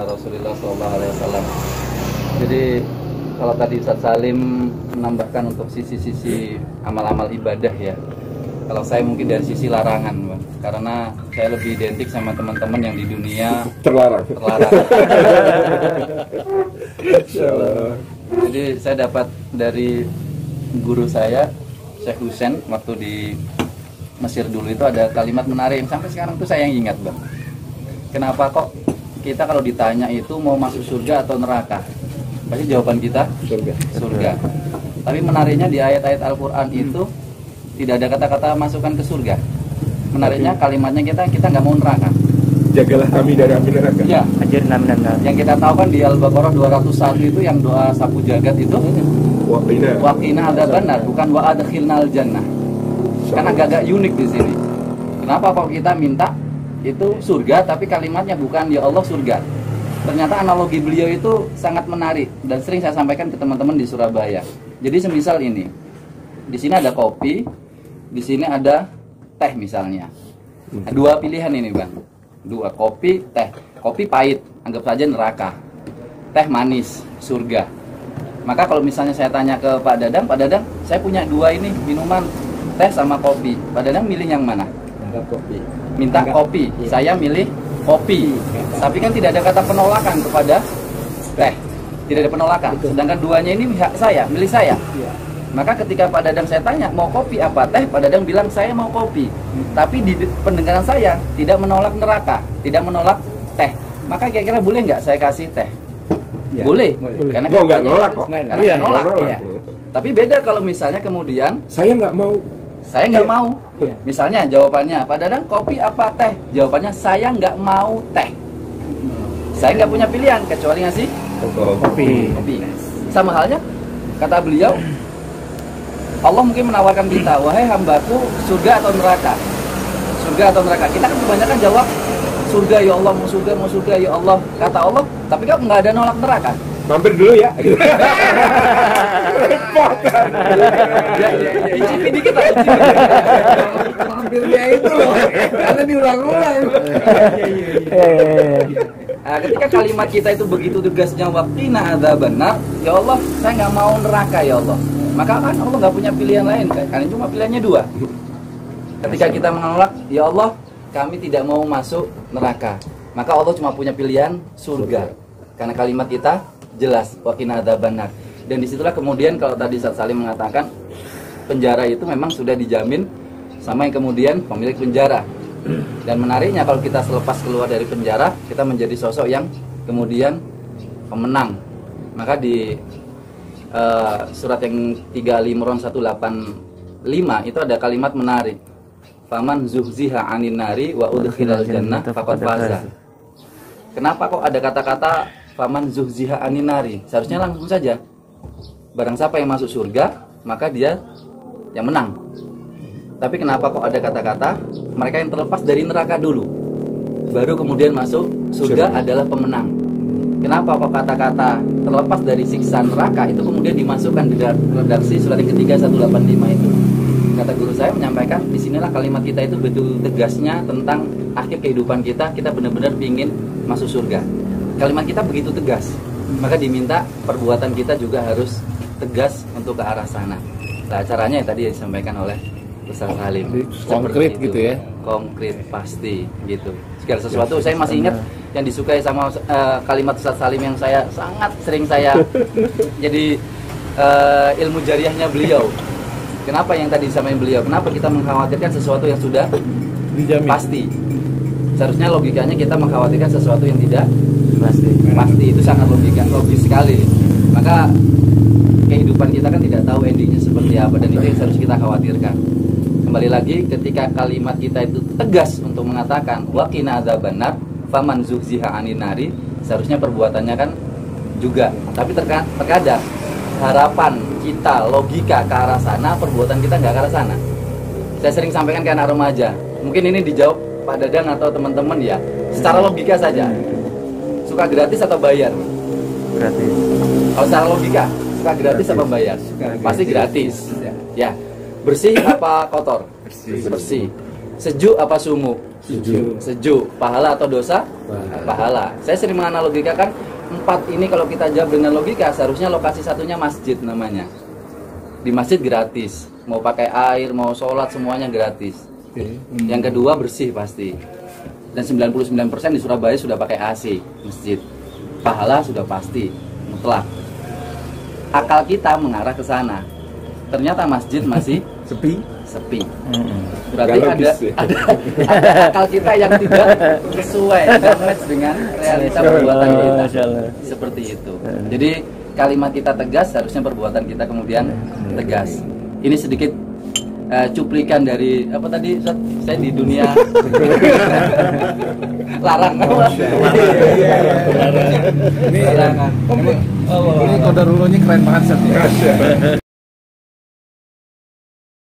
Rasulullah SAW. Jadi kalau tadi Ustaz Salim menambahkan untuk sisi-sisi amal-amal ibadah ya. Kalau saya mungkin dari sisi larangan, Bang. Karena saya lebih identik sama teman-teman yang di dunia terlarang. Jadi saya dapat dari guru saya, Syekh Husain, waktu di Mesir dulu itu ada kalimat menarik yang sampai sekarang tuh saya yang ingat, Bang. Kenapa kok kita kalau ditanya itu mau masuk surga atau neraka, pasti jawaban kita surga. Tapi menariknya di ayat-ayat Al-Quran itu tidak ada kata-kata masukkan ke surga. Menariknya kalimatnya kita nggak mau neraka. Jagalah kami dari api neraka. Ya. Yang kita tahu kan di Al-Baqarah 201 itu yang doa sapu jagat itu waqina adzabannar, bukan wa adkhilnal jannah. Karena agak unik di sini. Kenapa kok kita minta itu surga tapi kalimatnya bukan ya Allah surga. Ternyata analogi beliau itu sangat menarik dan sering saya sampaikan ke teman-teman di Surabaya. Jadi semisal ini, di sini ada kopi, di sini ada teh misalnya. Dua pilihan ini, Bang. Dua, kopi, teh. Kopi pahit, anggap saja neraka. Teh manis, surga. Maka kalau misalnya saya tanya ke Pak Dadang, saya punya dua ini minuman, teh sama kopi. Pak Dadang milih yang mana? Minta kopi. Iya. Saya milih kopi. Tapi kan tidak ada kata penolakan kepada teh. Tidak ada penolakan. Sedangkan duanya ini hak saya, milih saya. Maka ketika Pak Dadang saya tanya mau kopi apa teh, Pak Dadang bilang saya mau kopi. Tapi di pendengaran saya tidak menolak neraka, tidak menolak teh. Maka kira-kira boleh nggak saya kasih teh? Ya, boleh. Karena nggak nolak kok. Karena nolak. Ya. Tapi beda kalau misalnya kemudian Saya nggak mau. saya nggak mau. Misalnya jawabannya, Pak Dadang kopi apa teh? Jawabannya saya nggak mau teh. Saya nggak punya pilihan kecuali ngasih kopi. Sama halnya kata beliau, Allah mungkin menawarkan kita, wahai hambaku, surga atau neraka? Surga atau neraka? Kita kan kebanyakan jawab surga ya Allah, mau surga ya Allah. Kata Allah, tapi kan nggak ada nolak neraka. Mampir dulu ya. Icipi dikit lah, Hampirnya itu loh, karena diulang-ulang. Nah, ketika kalimat kita itu begitu tegasnya waqina adzabannar, ya Allah, saya nggak mau neraka ya Allah. Maka kan Allah nggak punya pilihan lain, kan cuma pilihannya dua. Ketika kita menolak, ya Allah, kami tidak mau masuk neraka. Maka Allah cuma punya pilihan surga. Karena kalimat kita jelas waqina adzabannar. Dan disitulah kemudian kalau tadi Ustaz Salim mengatakan penjara itu memang sudah dijamin sama yang kemudian pemilik penjara. Dan menariknya kalau kita selepas keluar dari penjara, kita menjadi sosok yang kemudian pemenang. Maka di surat yang 3 Al-Imran 185 itu ada kalimat menarik. Faman zuhziha 'anin nari wa udkhilal jannah faqad faza. Kenapa kok ada kata-kata faman zuhziha 'anin nari? Seharusnya langsung saja. Barang siapa yang masuk surga, maka dia yang menang. Tapi kenapa kok ada kata-kata mereka yang terlepas dari neraka dulu, baru kemudian masuk surga adalah pemenang? Kenapa kok kata-kata terlepas dari siksa neraka itu kemudian dimasukkan di redaksi surat yang ketiga 185 itu? Kata guru saya menyampaikan, disinilah kalimat kita itu betul tegasnya tentang akhir kehidupan kita benar-benar ingin masuk surga. Kalimat kita begitu tegas, maka diminta perbuatan kita juga harus tegas untuk ke arah sana. Nah, caranya yang tadi disampaikan oleh Ustaz Salim. Konkret gitu ya? Konkret pasti gitu. Segala sesuatu saya masih ingat yang disukai sama kalimat Ustaz Salim yang saya sangat sering saya jadi ilmu jariahnya beliau. Kenapa yang tadi disampaikan beliau? Kenapa kita mengkhawatirkan sesuatu yang sudah Dijamin. pasti? Seharusnya logikanya kita mengkhawatirkan sesuatu yang tidak pasti. Itu sangat logis sekali. Maka kehidupan kita kan tidak tahu endingnya seperti apa, dan itu yang harus kita khawatirkan. Kembali lagi, ketika kalimat kita itu tegas untuk mengatakan waqina adzabannar faman zuhziha 'anin nari, seharusnya perbuatannya kan juga. Tapi terkadang harapan kita logika ke arah sana, perbuatan kita nggak ke arah sana. Saya sering sampaikan ke anak remaja, mungkin ini dijawab Pak Dadang atau teman-teman ya, secara logika saja. Suka gratis atau bayar? Gratis. Kalau secara logika, suka gratis apa bayar? Pasti gratis. Ya. Bersih apa kotor? Bersih. Sejuk apa sumu? Sejuk. Sejuk. Pahala atau dosa? Pahala. Saya sering menganalogikan 4 ini kalau kita jawab dengan logika, seharusnya lokasi satunya masjid namanya. Di masjid gratis, mau pakai air, mau sholat semuanya gratis. Yang kedua bersih pasti. Dan 99% di Surabaya sudah pakai AC masjid. Pahala sudah pasti, mutlak. Akal kita mengarah ke sana. Ternyata masjid masih sepi. Berarti Nggak ada, logis, ya? ada akal kita yang tidak sesuai, tidak match dengan realita perbuatan kita. Seperti itu. Jadi kalimat kita tegas, harusnya perbuatan kita kemudian tegas. Ini sedikit cuplikan dari apa tadi Ustaz? Saya di dunia larang. Ini Larangan. ini kodarulonya keren banget Sat, ya.